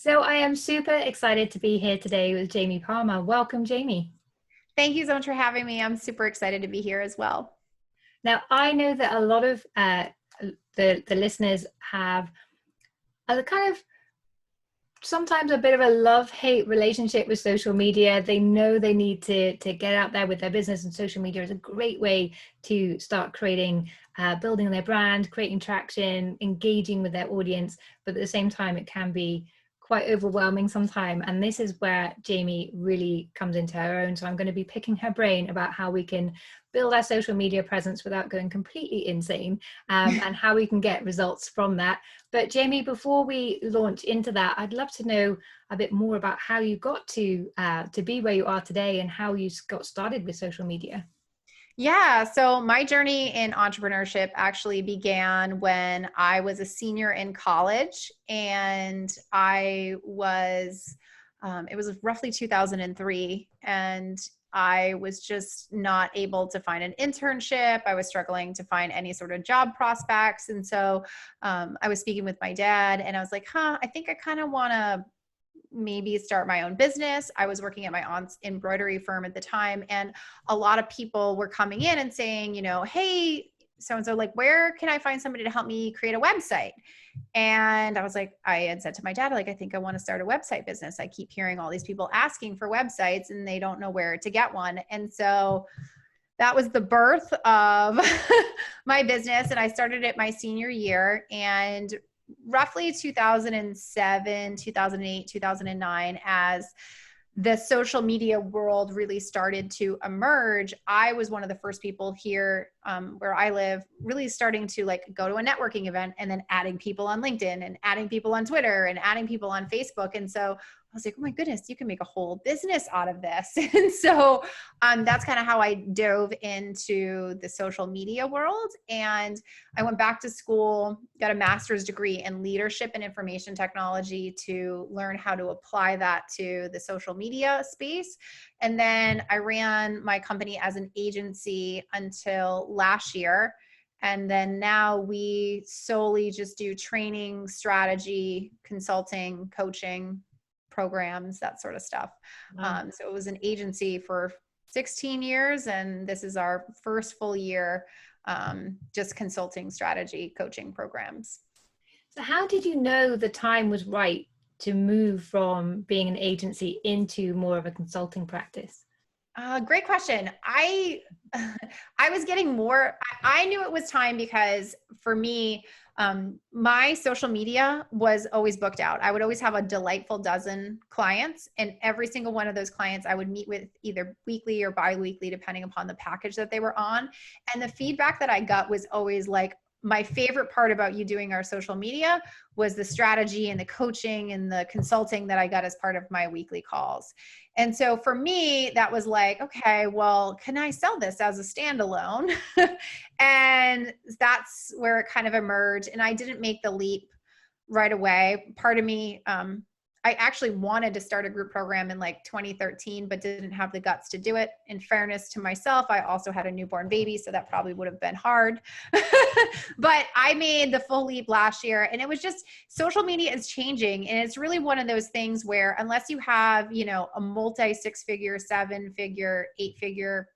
So I am super excited to be here today with Jamie Palmer. Welcome, Jamie. Thank you so much for having me. I'm super excited to be here as well. Now, I know that a lot of the listeners have a kind of sometimes a bit of a love-hate relationship with social media. They know they need to get out there with their business, and social media is a great way to start creating, building their brand, creating traction, engaging with their audience. But at the same time, it can be quite overwhelming sometimes. And this is where Jamie really comes into her own. So I'm going to be picking her brain about how we can build our social media presence without going completely insane, and how we can get results from that. But Jamie, before we launch into that, I'd love to know a bit more about how you got to be where you are today and how you got started with social media. Yeah, so my journey in entrepreneurship actually began when I was a senior in college, and it was roughly 2003, and I was just not able to find an internship. I was struggling to find any sort of job prospects. And so I was speaking with my dad, and I was like, I think I kind of want to maybe start my own business. I was working at my aunt's embroidery firm at the time, and a lot of people were coming in and saying, hey, so-and-so, like, where can I find somebody to help me create a website? And I was like, I had said to my dad, like, I think I want to start a website business. I keep hearing all these people asking for websites and they don't know where to get one. And so that was the birth of my business. And I started it my senior year, and roughly 2007, 2008, 2009, as the social media world really started to emerge, I was one of the first people here where I live really starting to like go to a networking event and then adding people on LinkedIn and adding people on Twitter and adding people on Facebook. And so I was like, oh my goodness, you can make a whole business out of this. And so that's kind of how I dove into the social media world. And I went back to school, got a master's degree in leadership and information technology to learn how to apply that to the social media space. And then I ran my company as an agency until last year. And then now we solely just do training, strategy, consulting, coaching, programs, that sort of stuff. Wow. So it was an agency for 16 years, and this is our first full year just consulting, strategy, coaching programs. So how did you know the time was right to move from being an agency into more of a consulting practice? Great question. I was getting more, I knew it was time because for me, my social media was always booked out. I would always have a delightful dozen clients, and every single one of those clients I would meet with either weekly or bi-weekly, depending upon the package that they were on. And the feedback that I got was always like, my favorite part about you doing our social media was the strategy and the coaching and the consulting that I got as part of my weekly calls. And so for me, that was like, okay, well, can I sell this as a standalone? And that's where it kind of emerged. And I didn't make the leap right away. Part of me, I actually wanted to start a group program in like 2013, but didn't have the guts to do it. In fairness to myself, I also had a newborn baby, so that probably would have been hard. But I made the full leap last year, and it was just, social media is changing. And it's really one of those things where unless you have, a multi 6-figure, 7-figure, 8-figure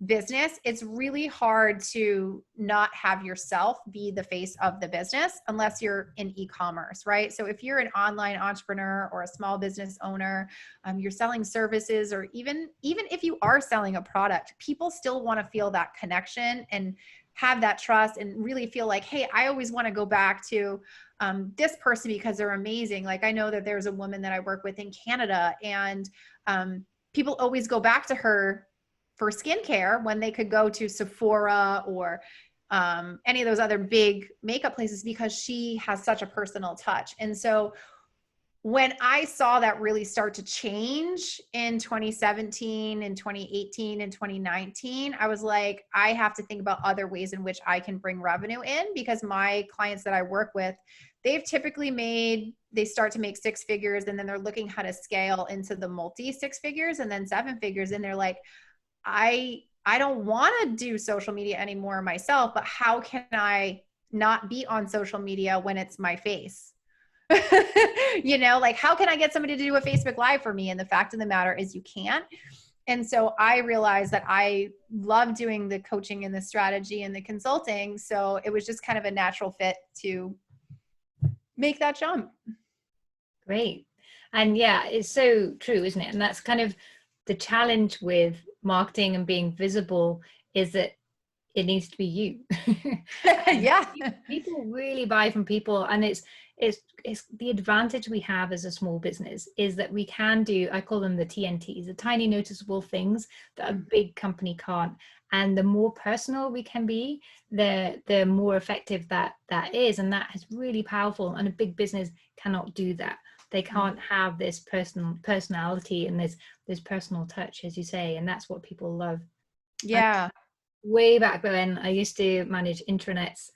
business, it's really hard to not have yourself be the face of the business unless you're in e-commerce, right? So if you're an online entrepreneur or a small business owner, you're selling services, or even if you are selling a product, people still want to feel that connection and have that trust and really feel like, hey, I always want to go back to this person because they're amazing. Like, I know that there's a woman that I work with in Canada, and people always go back to her for skincare when they could go to Sephora or any of those other big makeup places, because she has such a personal touch. And so when I saw that really start to change in 2017 and 2018 and 2019, I was like, I have to think about other ways in which I can bring revenue in, because my clients that I work with, they've typically they start to make 6 figures, and then they're looking how to scale into the multi 6 figures and then 7 figures. And they're like, I don't want to do social media anymore myself, but how can I not be on social media when it's my face? You know, like, how can I get somebody to do a Facebook Live for me? And the fact of the matter is you can't. And so I realized that I love doing the coaching and the strategy and the consulting. So it was just kind of a natural fit to make that jump. Great. And yeah, it's so true, isn't it? And that's kind of the challenge with marketing and being visible, is that it needs to be you. Yeah. People really buy from people, and it's the advantage we have as a small business is that we can do, I call them the TNTs, the tiny noticeable things that a big company can't. And the more personal we can be, the more effective that is. And that is really powerful. And a big business cannot do that. They can't have this personality and this personal touch, as you say. And that's what people love. Yeah. Way back when, I used to manage intranets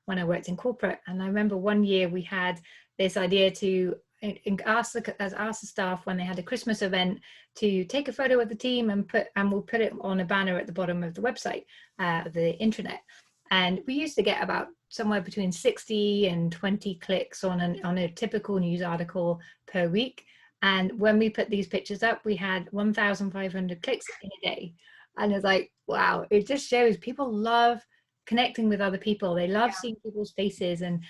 when I worked in corporate, and I remember one year we had this idea to ask the staff when they had a Christmas event to take a photo of the team and we'll put it on a banner at the bottom of the website, the intranet. And we used to get about somewhere between 60 and 20 clicks on a typical news article per week. And when we put these pictures up, we had 1,500 clicks in a day. And it's like, wow, it just shows people love connecting with other people. They love seeing people's faces. And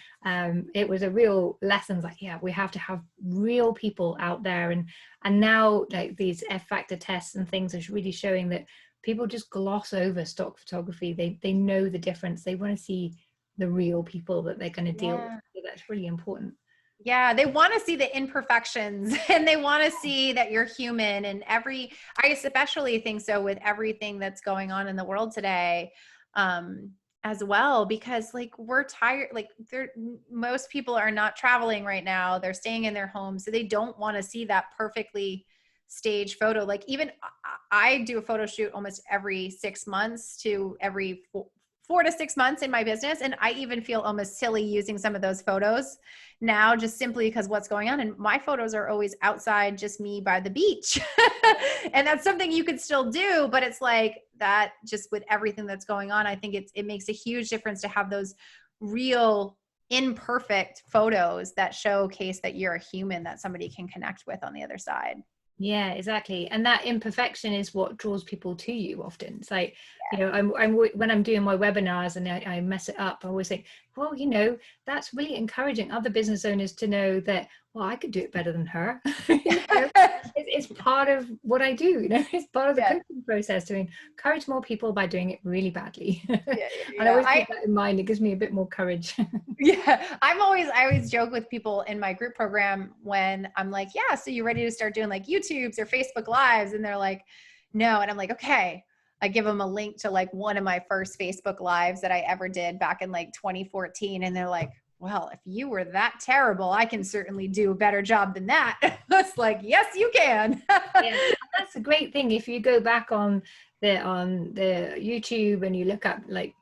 it was a real lesson, like, yeah, we have to have real people out there. And now, like, these F-factor tests and things are really showing that people just gloss over stock photography. They know the difference. They want to see the real people that they're going to deal with. So that's really important. Yeah, they want to see the imperfections and they want to see that you're human. And I especially think so with everything that's going on in the world today, as well, because like we're tired, like most people are not traveling right now. They're staying in their homes. So they don't want to see that perfectly staged photo. Like even I do a photo shoot almost every 6 months to every 4 to 6 months in my business. And I even feel almost silly using some of those photos now, just simply because what's going on. And my photos are always outside, just me by the beach. And that's something you could still do, but it's like that, just with everything that's going on, I think it makes a huge difference to have those real imperfect photos that showcase that you're a human that somebody can connect with on the other side. Yeah, exactly. And that imperfection is what draws people to you often. It's like, you know, I'm when I'm doing my webinars and I mess it up, I always think, well, you know, that's really encouraging other business owners to know that, well, I could do it better than her. You know, it's part of what I do, you know, it's part of the coaching process to encourage more people by doing it really badly. And I always keep that in mind. It gives me a bit more courage. I always joke with people in my group program when I'm like, yeah, so you ready to start doing like YouTubes or Facebook Lives? And they're like, no. And I'm like, okay. I give them a link to like one of my first Facebook Lives that I ever did back in like 2014. And they're like, well, if you were that terrible, I can certainly do a better job than that. It's like, yes, you can. Yeah, that's a great thing. If you go back on the YouTube and you look up like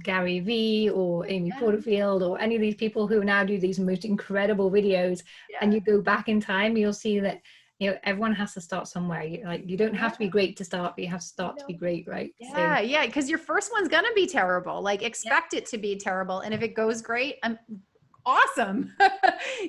Gary Vee or Amy Porterfield or any of these people who now do these most incredible videos, and you go back in time, you'll see that, you know, everyone has to start somewhere. You don't have to be great to start, but you have to start to be great, right? Yeah, because your first one's gonna be terrible. Like expect it to be terrible, and if it goes great, I'm awesome.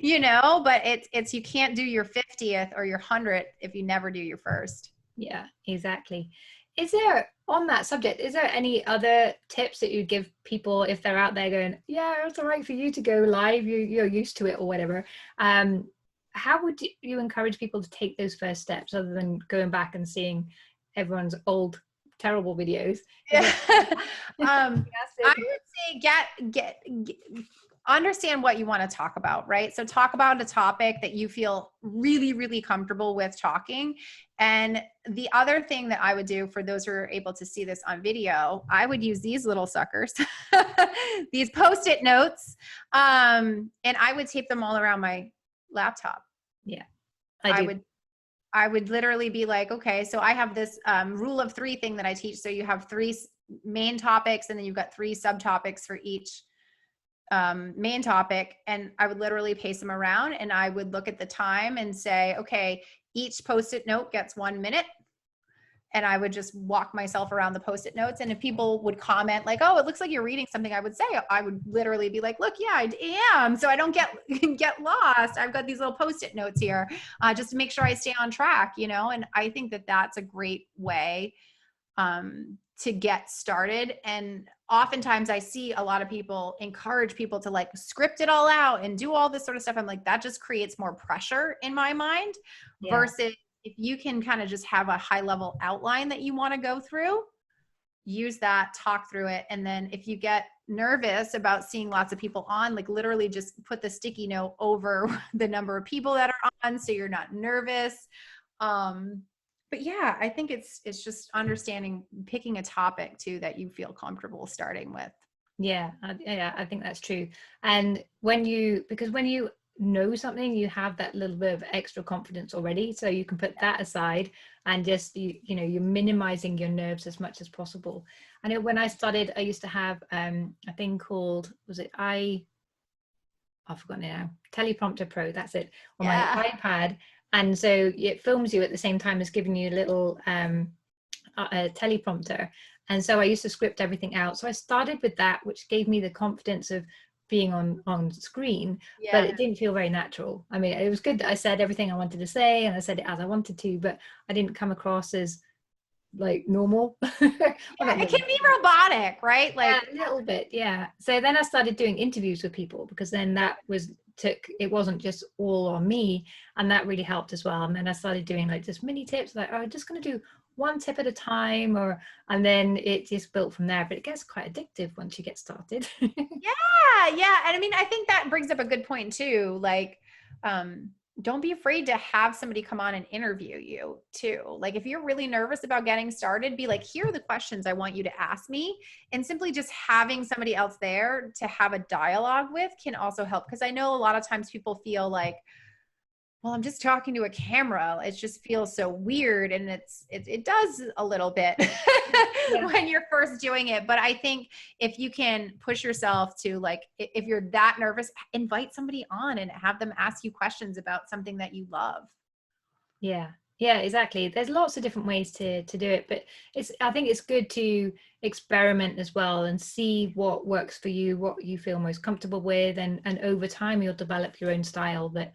You know, but it's you can't do your 50th or your 100th if you never do your first. Yeah, exactly. Is there, on that subject, is there any other tips that you give people if they're out there going, yeah, it's all right for you to go live, you're used to it or whatever? How would you encourage people to take those first steps other than going back and seeing everyone's old terrible videos? I would say get understand what you want to talk about, right? So talk about a topic that you feel really, really comfortable with talking. And the other thing that I would do for those who are able to see this on video, I would use these little suckers, these Post-it notes, and I would tape them all around my laptop. Yeah, I would literally be like, okay, so I have this rule of 3 thing that I teach. So you have 3 main topics and then you've got 3 subtopics for each main topic. And I would literally pace them around and I would look at the time and say, okay, each Post-it note gets 1 minute. and I would just walk myself around the Post-it notes. And if people would comment like, oh, it looks like you're reading something, I would literally be like, look, yeah, I am. So I don't get lost. I've got these little Post-it notes here, just to make sure I stay on track, you know? And I think that that's a great way to get started. And oftentimes I see a lot of people encourage people to like script it all out and do all this sort of stuff. I'm like, that just creates more pressure in my mind versus if you can kind of just have a high level outline that you want to go through, use that, talk through it. And then if you get nervous about seeing lots of people on, like literally just put the sticky note over the number of people that are on so you're not nervous. But yeah, I think it's just understanding, picking a topic too that you feel comfortable starting with. Yeah, I think that's true. And because when you know something, you have that little bit of extra confidence already, so you can put that aside and just you're minimizing your nerves as much as possible. I know when I started, I used to have a thing called, I've forgotten it now, Teleprompter Pro, that's it, on my iPad. And so it films you at the same time as giving you a little teleprompter. And so I used to script everything out. So I started with that, which gave me the confidence of being on screen, but it didn't feel very natural. I mean, it was good that I said everything I wanted to say and I said it as I wanted to, but I didn't come across as like normal. It can be robotic, right? Like a little bit, yeah. So then I started doing interviews with people, because then it wasn't just all on me, and that really helped as well. And then I started doing like just mini tips, like, oh, I'm just going to do one tip at a time, and then it just built from there. But it gets quite addictive once you get started. yeah. And I mean, I think that brings up a good point too. Like, don't be afraid to have somebody come on and interview you too. Like if you're really nervous about getting started, be like, here are the questions I want you to ask me. And simply just having somebody else there to have a dialogue with can also help. Because I know a lot of times people feel like, well, I'm just talking to a camera. It just feels so weird. And it does a little bit when you're first doing it. But I think if you can push yourself to, like, if you're that nervous, invite somebody on and have them ask you questions about something that you love. Yeah, exactly. There's lots of different ways to do it, but I think it's good to experiment as well and see what works for you, what you feel most comfortable with, and over time you'll develop your own style. That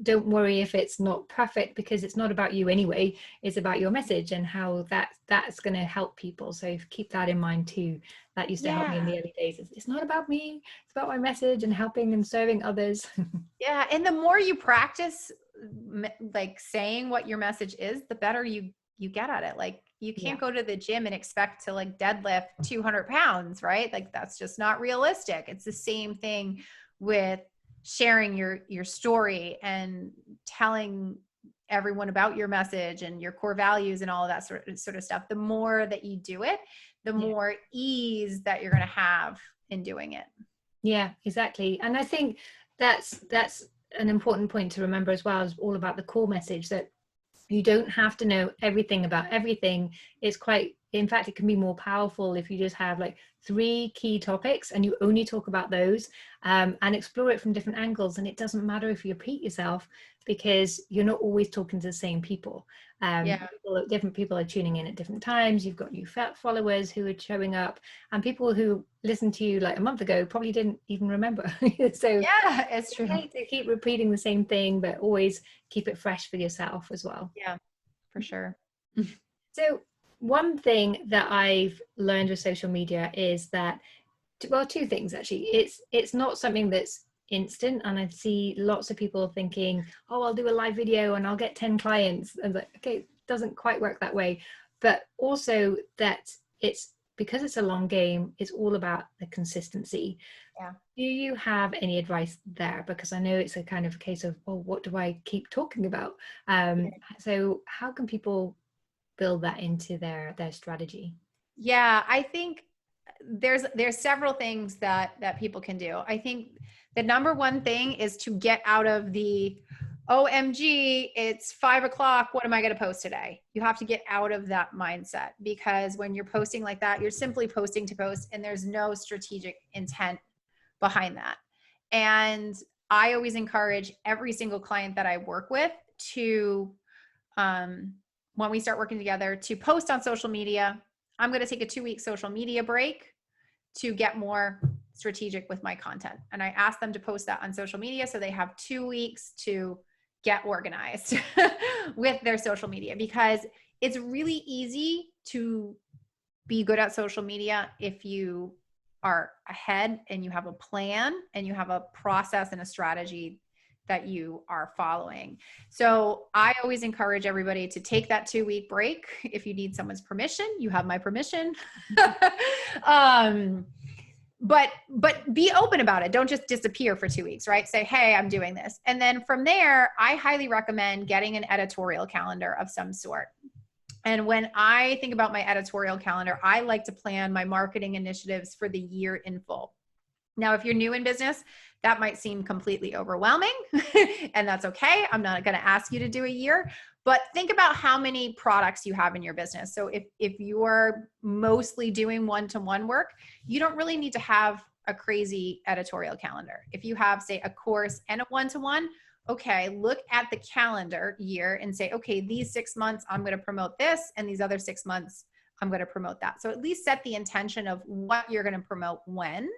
don't worry if it's not perfect, because it's not about you anyway. It's about your message and how that's going to help people. So keep that in mind too. That used to help me in the early days. It's not about me, it's about my message and helping and serving others. Yeah, and the more you practice like saying what your message is, the better you get at it. Like you can't go to the gym and expect to like deadlift 200 pounds, right? Like that's just not realistic. It's the same thing with sharing your story and telling everyone about your message and your core values and all of that sort of stuff. The more that you do it, the more ease that you're going to have in doing it. Yeah, exactly. And I think that's an important point to remember as well, is all about the core message, that you don't have to know everything about everything. In fact, it can be more powerful if you just have like 3 key topics and you only talk about those, and explore it from different angles. And it doesn't matter if you repeat yourself, because you're not always talking to the same people. Different people are tuning in at different times. You've got new followers who are showing up, and people who listened to you like a month ago probably didn't even remember. So yeah, it's true. To keep repeating the same thing, but always keep it fresh for yourself as well. Yeah, for sure. So one thing that I've learned with social media is that, well, 2 things actually. It's not something that's instant, and I see lots of people thinking, oh, I'll do a live video and I'll get 10 clients. And like, okay, it doesn't quite work that way. But also that because it's a long game, it's all about the consistency. Do you have any advice there? Because I know it's a kind of a case of, oh, what do I keep talking about? So how can people build that into their strategy? Yeah, I think there's several things that people can do. I think the number one thing is to get out of the OMG, it's 5:00. What am I going to post today? You have to get out of that mindset, because when you're posting like that, you're simply posting to post, and there's no strategic intent behind that. And I always encourage every single client that I work with to when we start working together to post on social media. I'm going to take a 2-week social media break to get more strategic with my content. And I ask them to post that on social media. So they have 2 weeks to get organized with their social media, because it's really easy to be good at social media if you are ahead and you have a plan and you have a process and a strategy that you are following. So I always encourage everybody to take that 2-week break. If you need someone's permission, you have my permission. But be open about it. Don't just disappear for 2 weeks, right? Say, hey, I'm doing this. And then from there, I highly recommend getting an editorial calendar of some sort. And when I think about my editorial calendar, I like to plan my marketing initiatives for the year in full. Now, if you're new in business, that might seem completely overwhelming, and that's okay. I'm not going to ask you to do a year, but think about how many products you have in your business. So if you're mostly doing one-to-one work, you don't really need to have a crazy editorial calendar. If you have, say, a course and a one-to-one, okay, look at the calendar year and say, okay, these 6 months, I'm going to promote this, and these other 6 months, I'm going to promote that. So at least set the intention of what you're going to promote when.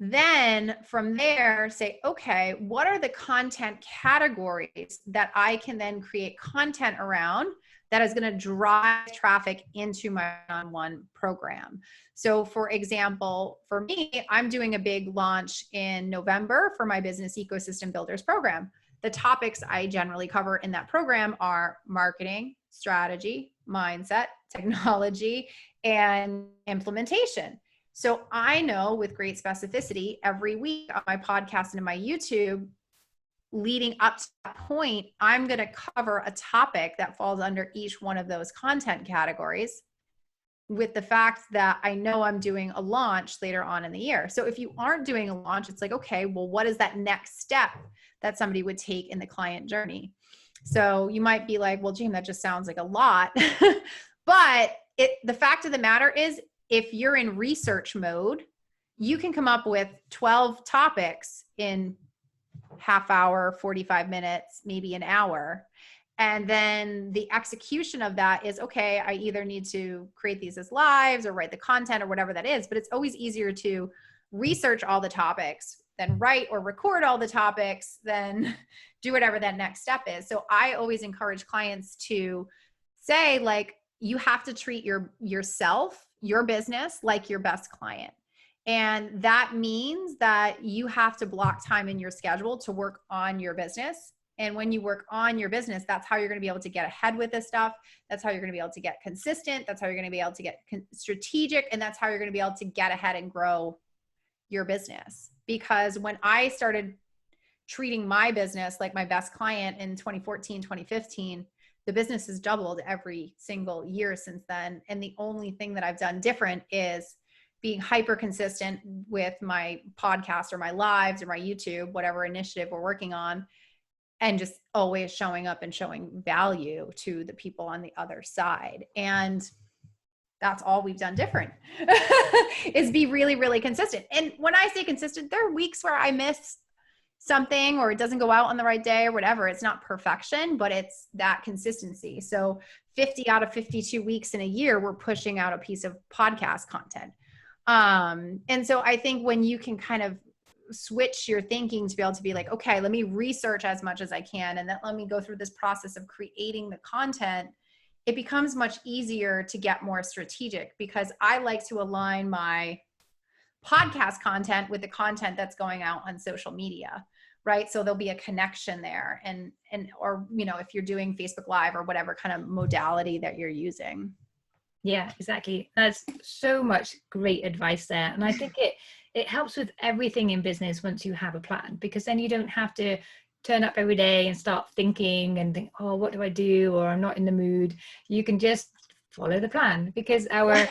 Then from there, say, okay, what are the content categories that I can then create content around that is going to drive traffic into my one-on-one program? So for example, for me, I'm doing a big launch in November for my Business Ecosystem Builders program. The topics I generally cover in that program are marketing, strategy, mindset, technology, and implementation. So I know with great specificity every week on my podcast and in my YouTube, leading up to that point, I'm going to cover a topic that falls under each one of those content categories, with the fact that I know I'm doing a launch later on in the year. So if you aren't doing a launch, it's like, okay, well, what is that next step that somebody would take in the client journey? So you might be like, well, Jean, that just sounds like a lot. But the fact of the matter is, if you're in research mode, you can come up with 12 topics in half hour, 45 minutes, maybe an hour. And then the execution of that is, okay, I either need to create these as lives or write the content or whatever that is, but it's always easier to research all the topics, then write or record all the topics, then do whatever that next step is. So I always encourage clients to say, like, you have to treat yourself, your business, like your best client. And that means that you have to block time in your schedule to work on your business. And when you work on your business, that's how you're going to be able to get ahead with this stuff. That's how you're going to be able to get consistent. That's how you're going to be able to get strategic. And that's how you're going to be able to get ahead and grow your business. Because when I started treating my business like my best client in 2014, 2015, the business has doubled every single year since then. And the only thing that I've done different is being hyper consistent with my podcast or my lives or my YouTube, whatever initiative we're working on, and just always showing up and showing value to the people on the other side. And that's all we've done different is be really, really consistent. And when I say consistent, there are weeks where I miss something or it doesn't go out on the right day or whatever. It's not perfection, but it's that consistency. So 50 out of 52 weeks in a year, we're pushing out a piece of podcast content. And so I think when you can kind of switch your thinking to be able to be like, okay, let me research as much as I can, and then let me go through this process of creating the content, it becomes much easier to get more strategic, because I like to align my podcast content with the content that's going out on social media, right? So there'll be a connection there, and or, you know, if you're doing Facebook Live or whatever kind of modality that you're using. Yeah, exactly. That's so much great advice there. And I think it helps with everything in business once you have a plan, because then you don't have to turn up every day and start thinking and think, oh, what do I do? Or I'm not in the mood. You can just follow the plan, because our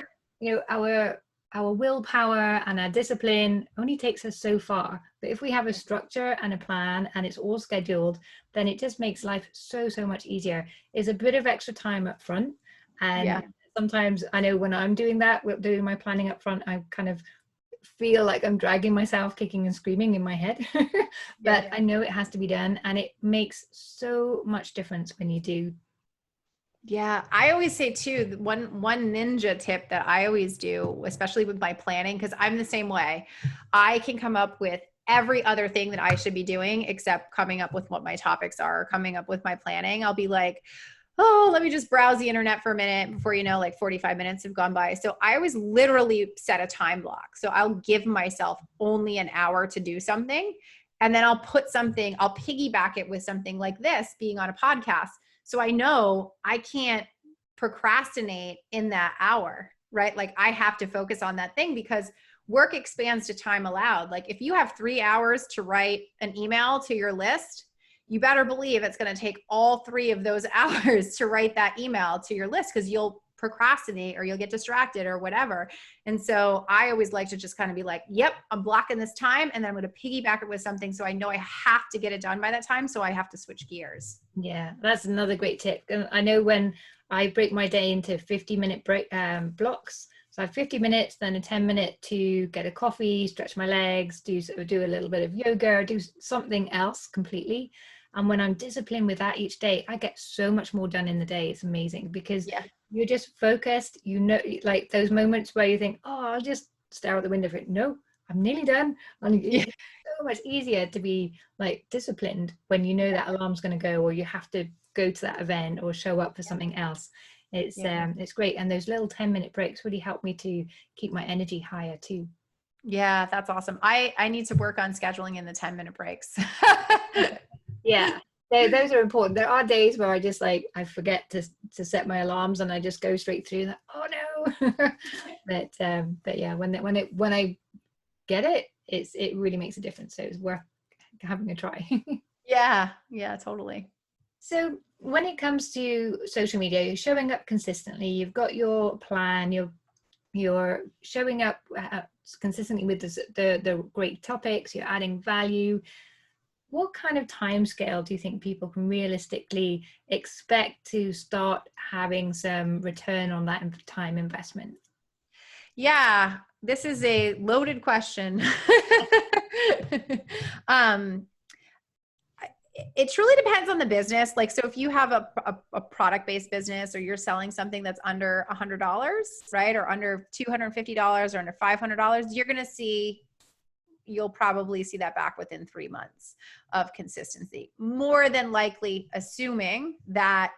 willpower and our discipline only takes us so far. But if we have a structure and a plan and it's all scheduled, then it just makes life so much easier. It's a bit of extra time up front. And sometimes I know when I'm doing that, doing my planning up front, I kind of feel like I'm dragging myself kicking and screaming in my head. But I know it has to be done, and it makes so much difference when you do. Yeah, I always say too, one ninja tip that I always do, especially with my planning, because I'm the same way. I can come up with every other thing that I should be doing except coming up with what my topics are, or coming up with my planning. I'll be like, oh, let me just browse the internet for a minute, before you know, like 45 minutes have gone by. So I always literally set a time block. So I'll give myself only an hour to do something. And then I'll piggyback it with something like this, being on a podcast. So I know I can't procrastinate in that hour, right? Like I have to focus on that thing, because work expands to time allowed. Like if you have 3 hours to write an email to your list, you better believe it's going to take all 3 of those hours to write that email to your list, because you'll procrastinate or you'll get distracted or whatever. And so I always like to just kind of be like, yep, I'm blocking this time, and then I'm going to piggyback it with something, so I know I have to get it done by that time, so I have to switch gears. Yeah, that's another great tip. And I know when I break my day into 50-minute break blocks, so I have 50 minutes, then a 10-minute to get a coffee, stretch my legs, do a little bit of yoga, do something else completely. And when I'm disciplined with that each day, I get so much more done in the day. It's amazing, because you're just focused, you know, like those moments where you think, oh, I'll just stare out the window for it. No, I'm nearly done. And it's so much easier to be like disciplined when you know that alarm's going to go, or you have to go to that event or show up for something else. It's great. And those little 10-minute breaks really help me to keep my energy higher too. Yeah, that's awesome. I need to work on scheduling in the 10-minute breaks. Yeah, those are important. There are days where I just like, I forget to set my alarms, and I just go straight through that. Oh no. but yeah, when I get it, it really makes a difference. So it's worth having a try. Yeah, totally. So when it comes to social media, you're showing up consistently, you've got your plan, you're showing up consistently with the great topics, you're adding value. What kind of time scale do you think people can realistically expect to start having some return on that time investment? Yeah, this is a loaded question. It truly depends on the business. Like, so if you have a product-based business, or you're selling something that's under $100, right? Or under $250 or under $500, you'll probably see that back within 3 months of consistency. More than likely, assuming that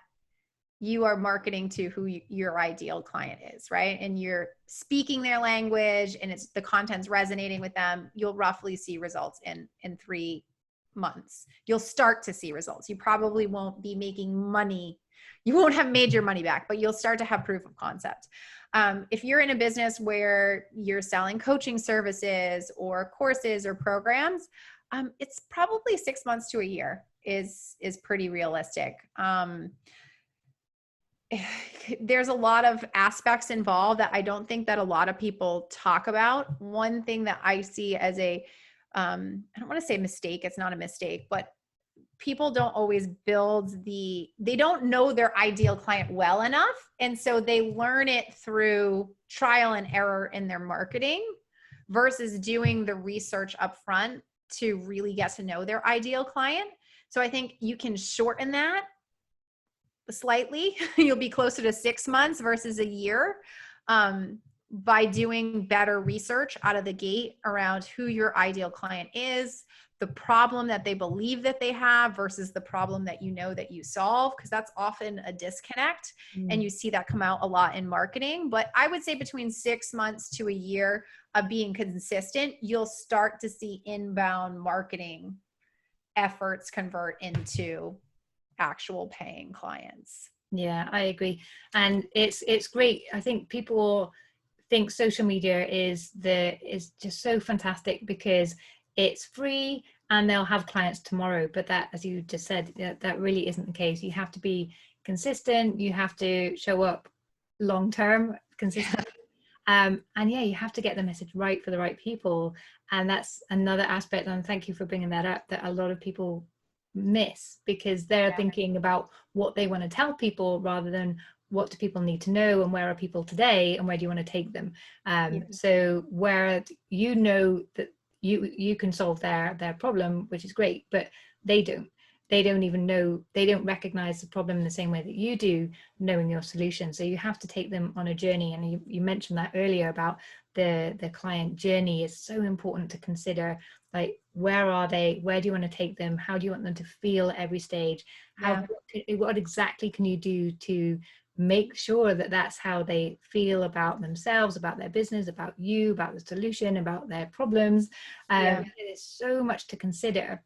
you are marketing to who your ideal client is, right? And you're speaking their language, and the content's resonating with them, you'll roughly see results in 3 months. You'll start to see results. You probably won't be making money. You won't have made your money back, but you'll start to have proof of concept. If you're in a business where you're selling coaching services or courses or programs, it's probably 6 months to a year is pretty realistic. There's a lot of aspects involved that I don't think that a lot of people talk about. One thing that I see as I don't want to say mistake, it's not a mistake, but people don't always they don't know their ideal client well enough. And so they learn it through trial and error in their marketing versus doing the research up front to really get to know their ideal client. So I think you can shorten that slightly. You'll be closer to 6 months versus a year. By doing better research out of the gate around who your ideal client is, the problem that they believe that they have versus the problem that you know that you solve, because that's often a disconnect. And you see that come out a lot in marketing. But I would say between 6 months to a year of being consistent, you'll start to see inbound marketing efforts convert into actual paying clients. Yeah, I agree. And it's great. I think people think social media is just so fantastic because it's free and they'll have clients tomorrow. But that, as you just said, that really isn't the case. You have to be consistent. You have to show up long term consistently. And yeah, you have to get the message right for the right people. And that's another aspect. And thank you for bringing that up, that a lot of people miss, because they're thinking about what they want to tell people rather than what do people need to know, and where are people today, and where do you want to take them. So where that you can solve their problem, which is great, but they they don't even know, they don't recognize the problem in the same way that you do, knowing your solution. So you have to take them on a journey. And you mentioned that earlier about the client journey is so important to consider. Like, where are they? Where do you want to take them? How do you want them to feel at every stage? What exactly can you do to make sure that that's how they feel about themselves, about their business, about you, about the solution, about their problems? There's so much to consider.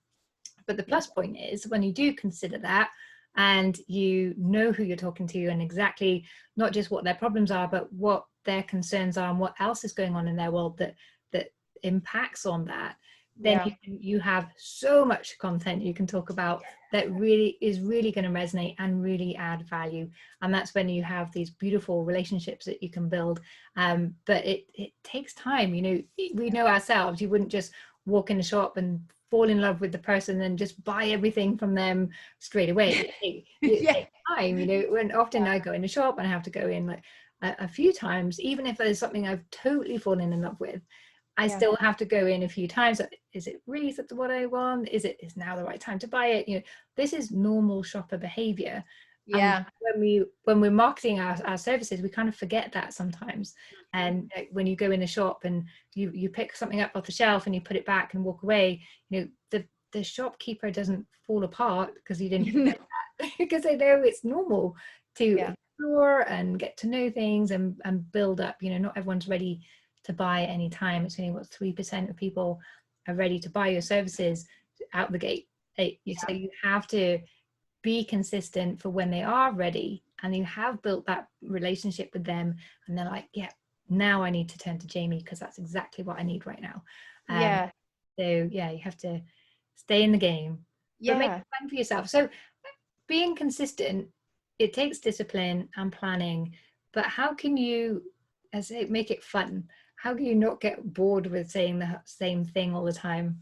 But the plus point is, when you do consider that, and you know who you're talking to, and exactly not just what their problems are, but what their concerns are and what else is going on in their world that impacts on that, then you have so much content you can talk about that really is really going to resonate and really add value. And that's when you have these beautiful relationships that you can build. But it takes time. You know, we know ourselves, you wouldn't just walk in a shop and fall in love with the person and just buy everything from them straight away. It takes time. You know, when often I go in a shop and I have to go in like a few times, even if there's something I've totally fallen in love with, I still have to go in a few times. Is it really what I want? Is now the right time to buy it? You know, this is normal shopper behavior. Yeah. And when we're marketing our services, we kind of forget that sometimes. And when you go in a shop and you pick something up off the shelf and you put it back and walk away, you know, the shopkeeper doesn't fall apart because you didn't forget that, because they know it's normal to explore and get to know things and build up. You know, not everyone's ready to buy at any time. It's only 3% of people are ready to buy your services out the gate. So you have to be consistent for when they are ready and you have built that relationship with them and they're like, yeah, now I need to turn to Jamie because that's exactly what I need right now. So you have to stay in the game, but make it fun for yourself. So being consistent, it takes discipline and planning, but how can you, as I say, make it fun? How do you not get bored with saying the same thing all the time?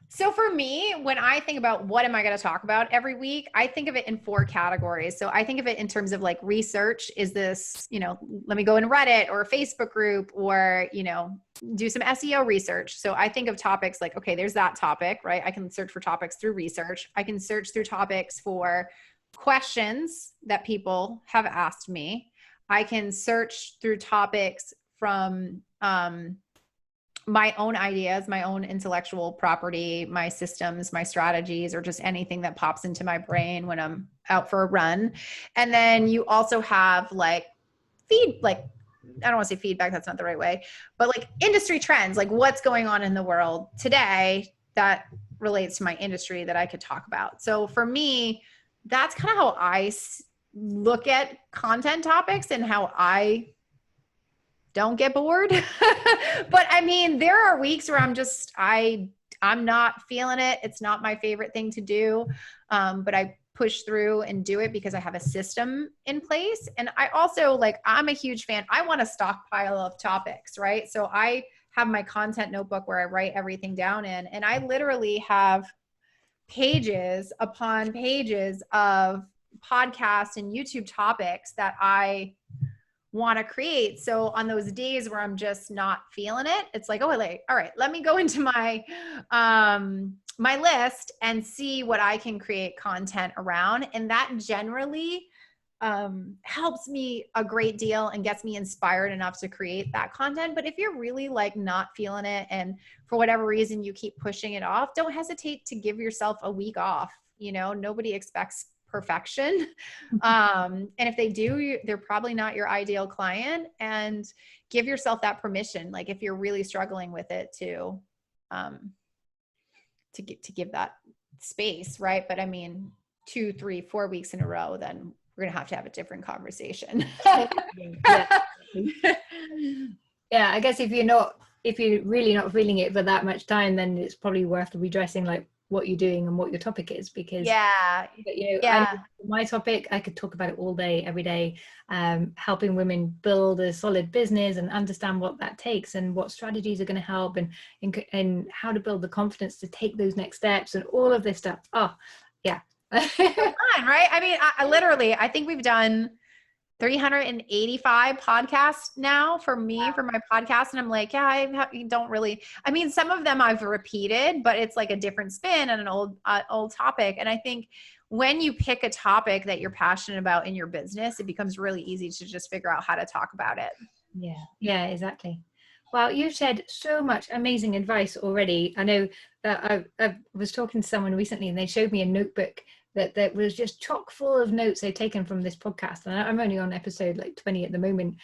So for me, when I think about what am I going to talk about every week, I think of it in 4 categories. So I think of it in terms of like research. Is this, you know, let me go in Reddit or a Facebook group or, you know, do some SEO research. So I think of topics like, okay, there's that topic, right? I can search for topics through research. I can search through topics for questions that people have asked me. I can search through topics from my own ideas, my own intellectual property, my systems, my strategies, or just anything that pops into my brain when I'm out for a run. And then you also have like I don't want to say feedback, that's not the right way, but like industry trends, like what's going on in the world today that relates to my industry that I could talk about. So for me, that's kind of how I look at content topics and how I don't get bored. But I mean, there are weeks where I'm not feeling it. It's not my favorite thing to do. But I push through and do it because I have a system in place. And I also I'm a huge fan. I want a stockpile of topics, right? So I have my content notebook where I write everything down in, and I literally have pages upon pages of podcasts and YouTube topics that I want to create. So on those days where I'm just not feeling it, it's like, all right, let me go into my my list and see what I can create content around. And that generally helps me a great deal and gets me inspired enough to create that content. But if you're really not feeling it and for whatever reason you keep pushing it off, don't hesitate to give yourself a week off. You know, nobody expects perfection. And if they do, they're probably not your ideal client, and give yourself that permission. Like if you're really struggling with it to give that space. Right. But I mean, 2, 3, 4 weeks in a row, then we're going to have a different conversation. I guess if you're really not feeling it for that much time, then it's probably worth redressing what you're doing and what your topic is, because my topic, I could talk about it all day, every day, helping women build a solid business and understand what that takes and what strategies are going to help and how to build the confidence to take those next steps and all of this stuff. Right? I mean, I literally, I think we've done 385 podcasts now for me, for my podcast. And I'm like, yeah, I don't really, I mean, some of them I've repeated, but it's like a different spin and an old topic. And I think when you pick a topic that you're passionate about in your business, it becomes really easy to just figure out how to talk about it. Yeah, exactly. Well, you've shared so much amazing advice already. I know that I was talking to someone recently and they showed me a notebook that was just chock full of notes they've taken from this podcast. And I'm only on episode like 20 at the moment.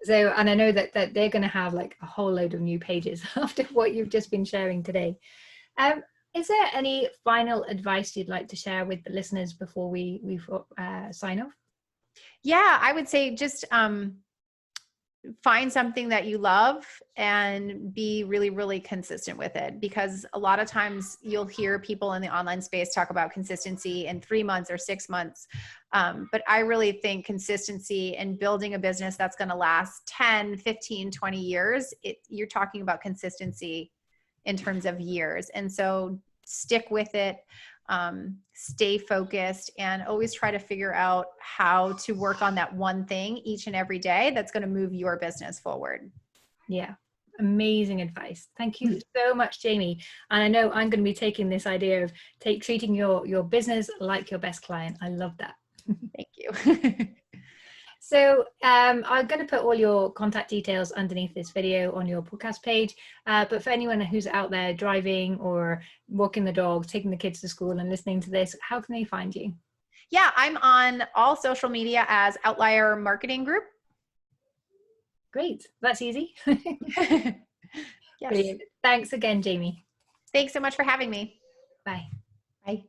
So, and I know that they're going to have like a whole load of new pages after what you've just been sharing today. Is there any final advice you'd like to share with the listeners before we sign off? Yeah, I would say just find something that you love and be really, really consistent with it. Because a lot of times you'll hear people in the online space talk about consistency in 3 months or 6 months. But I really think consistency and building a business that's going to last 10, 15, 20 years, you're talking about consistency in terms of years. And so stick with it. Stay focused and always try to figure out how to work on that one thing each and every day that's going to move your business forward. Yeah. Amazing advice. Thank you so much, Jamie. And I know I'm going to be taking this idea of treating your business like your best client. I love that. Thank you. So I'm going to put all your contact details underneath this video on your podcast page. But for anyone who's out there driving or walking the dog, taking the kids to school and listening to this, how can they find you? Yeah, I'm on all social media as Outlier Marketing Group. Great. That's easy. Yes. Brilliant. Thanks again, Jamie. Thanks so much for having me. Bye. Bye.